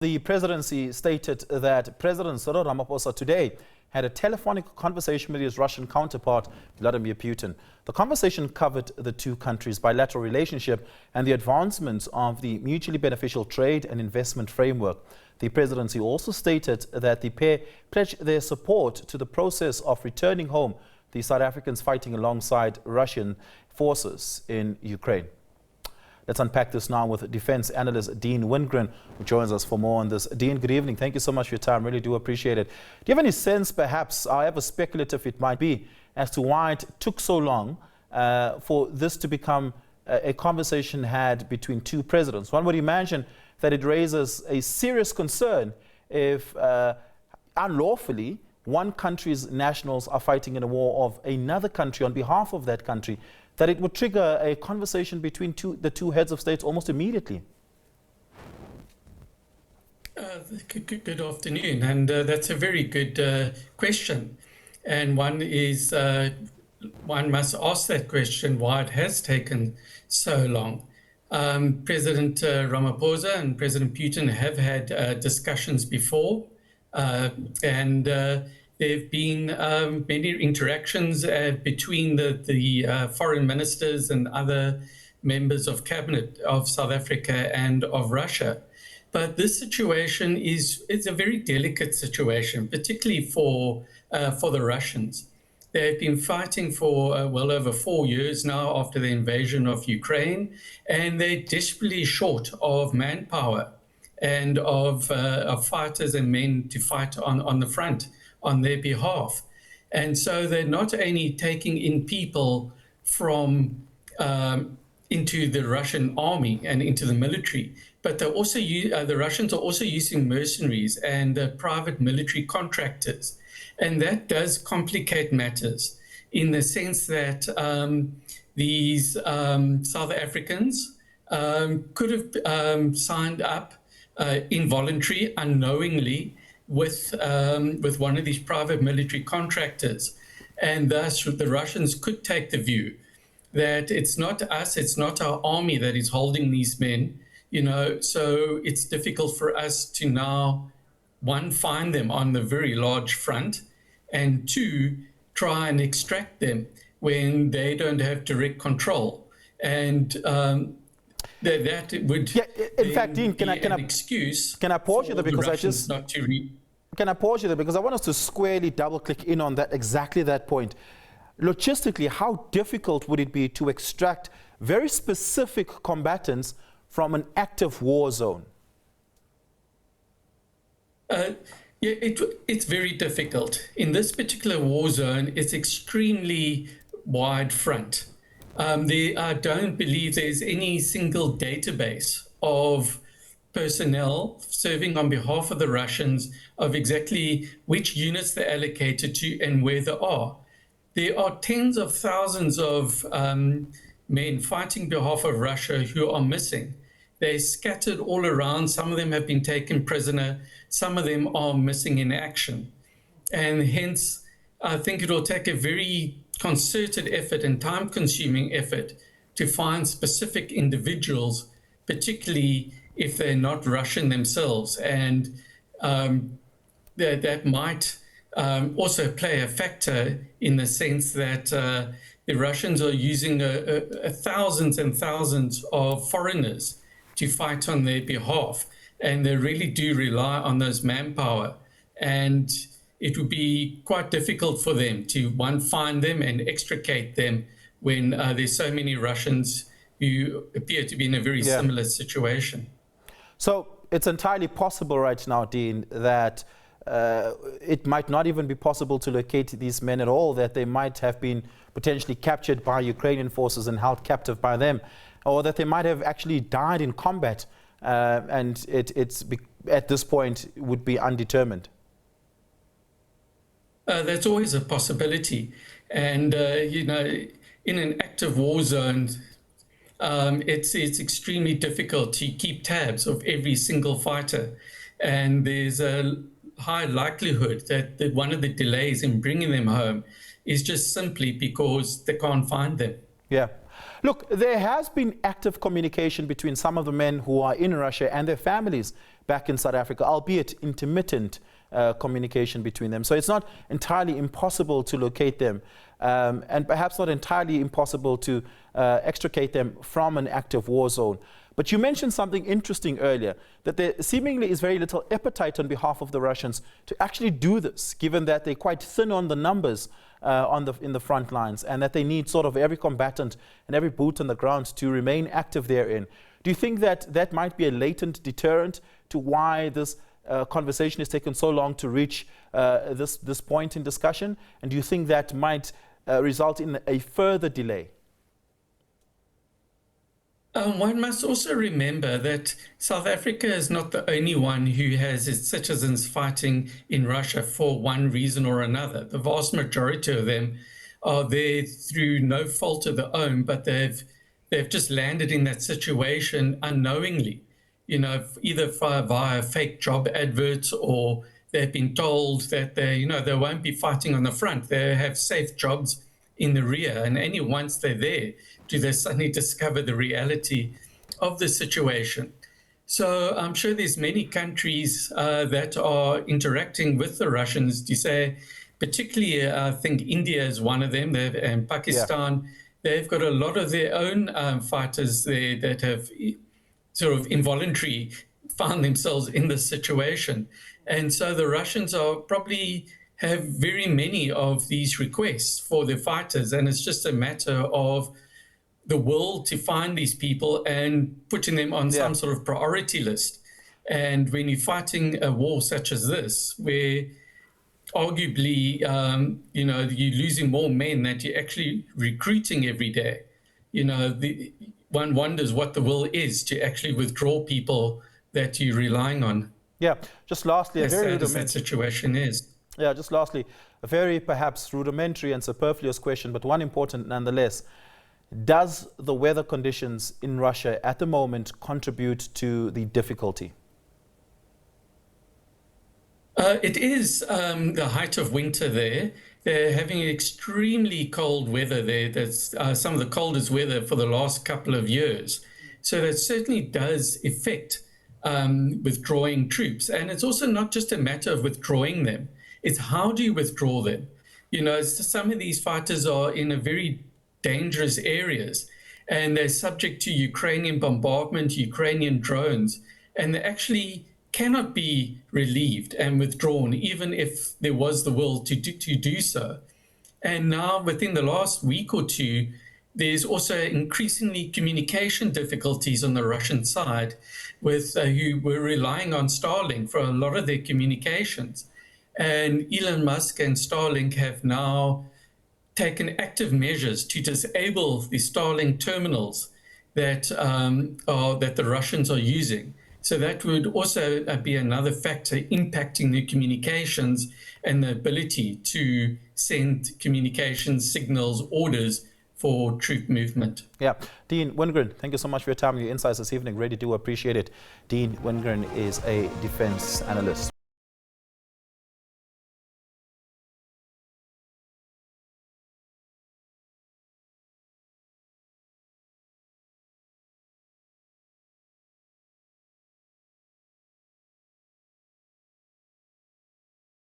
The presidency stated that President Cyril Ramaphosa today had a telephonic conversation with his Russian counterpart, Vladimir Putin. The conversation covered the two countries' bilateral relationship and the advancement of the mutually beneficial trade and investment framework. The presidency also stated that the pair pledged their support to the process of returning home the South Africans fighting alongside Russian forces in Ukraine. Let's unpack this now with Defence Analyst Dean Wingrin, who joins us for more on this. Dean, good evening. Thank you so much for your time. Really do appreciate it. Do you have any sense, perhaps, however speculative it might be, as to why it took so long for this to become a conversation had between two presidents? One would imagine that it raises a serious concern if unlawfully one country's nationals are fighting in a war of another country on behalf of that country, that it would trigger a conversation between the two heads of states almost immediately. Good afternoon, and that's a very good question. And one must ask that question, why it has taken so long. President Ramaphosa and President Putin have had discussions before, and there have been many interactions between the foreign ministers and other members of cabinet of South Africa and of Russia. But this situation it's a very delicate situation, particularly for the Russians. They've been fighting for well over 4 years now after the invasion of Ukraine, and they're desperately short of manpower and of fighters and men to fight on the front on their behalf. And so they're not only taking in people from into the Russian army and into the military, but they're also the Russians are also using mercenaries and private military contractors. And that does complicate matters in the sense that these South Africans could have signed up involuntarily, unknowingly, with one of these private military contractors. And thus the Russians could take the view that it's not us, it's not our army that is holding these men, so it's difficult for us to now, one, find them on the very large front, and two, try and extract them when they don't have direct control. And that would in fact, Dean, can I excuse? Can I pause you there because Can I pause you there because I want us to squarely double-click in on that exactly that point. Logistically, how difficult would it be to extract very specific combatants from an active war zone? It's very difficult. In this particular war zone, it's extremely wide front. I don't believe there's any single database of personnel serving on behalf of the Russians of exactly which units they're allocated to and where they are. There are tens of thousands of men fighting on behalf of Russia who are missing. They're scattered all around. Some of them have been taken prisoner. Some of them are missing in action. And hence, I think it will take a very concerted effort and time-consuming effort to find specific individuals, particularly if they're not Russian themselves. And that might also play a factor in the sense that the Russians are using thousands and thousands of foreigners to fight on their behalf. And they really do rely on those manpower. And it would be quite difficult for them to, one, find them and extricate them when there's so many Russians who appear to be in a very similar situation. So it's entirely possible right now, Dean, that it might not even be possible to locate these men at all, that they might have been potentially captured by Ukrainian forces and held captive by them, or that they might have actually died in combat and it's at this point would be undetermined. That's always a possibility. And, in an active war zone, it's extremely difficult to keep tabs of every single fighter. And there's a high likelihood that one of the delays in bringing them home is just simply because they can't find them. Yeah. Look, there has been active communication between some of the men who are in Russia and their families back in South Africa, albeit intermittent communication between them. So it's not entirely impossible to locate them, and perhaps not entirely impossible to extricate them from an active war zone. But you mentioned something interesting earlier, that there seemingly is very little appetite on behalf of the Russians to actually do this, given that they're quite thin on the numbers in the front lines, and that they need sort of every combatant and every boot on the ground to remain active therein. Do you think that that might be a latent deterrent to why this conversation has taken so long to reach this point in discussion? And do you think that might result in a further delay? One must also remember that South Africa is not the only one who has its citizens fighting in Russia for one reason or another. The vast majority of them are there through no fault of their own, but they've just landed in that situation unknowingly, either via fake job adverts, or they've been told that they won't be fighting on the front. They have safe jobs in the rear, and only once they're there do they suddenly discover the reality of the situation. So I'm sure there's many countries that are interacting with the Russians, to say, particularly I think India is one of them, and Pakistan. Yeah. They've got a lot of their own fighters there that have sort of involuntarily found themselves in this situation. And so the Russians are probably have very many of these requests for their fighters, and it's just a matter of the will to find these people and putting them on some sort of priority list. And when you're fighting a war such as this, where arguably, you're losing more men that you're actually recruiting every day, one wonders what the will is to actually withdraw people that you're relying on. Yeah, just lastly, as sad as that situation is. Yeah, just lastly, a very perhaps rudimentary and superfluous question, but one important nonetheless. Does the weather conditions in Russia at the moment contribute to the difficulty? It is the height of winter there. They're having extremely cold weather there. That's some of the coldest weather for the last couple of years. So that certainly does affect withdrawing troops. And it's also not just a matter of withdrawing them. It's how do you withdraw them? Some of these fighters are in a very dangerous areas, and they're subject to Ukrainian bombardment, Ukrainian drones, and they actually cannot be relieved and withdrawn, even if there was the will to do so. And now, within the last week or two, there's also increasingly communication difficulties on the Russian side, with who were relying on Starlink for a lot of their communications. And Elon Musk and Starlink have now taken active measures to disable the Starlink terminals that the Russians are using. So that would also be another factor impacting the communications and the ability to send communications, signals, orders for troop movement. Yeah. Dean Wingrin, thank you so much for your time and your insights this evening. Really do appreciate it. Dean Wingrin is a defense analyst.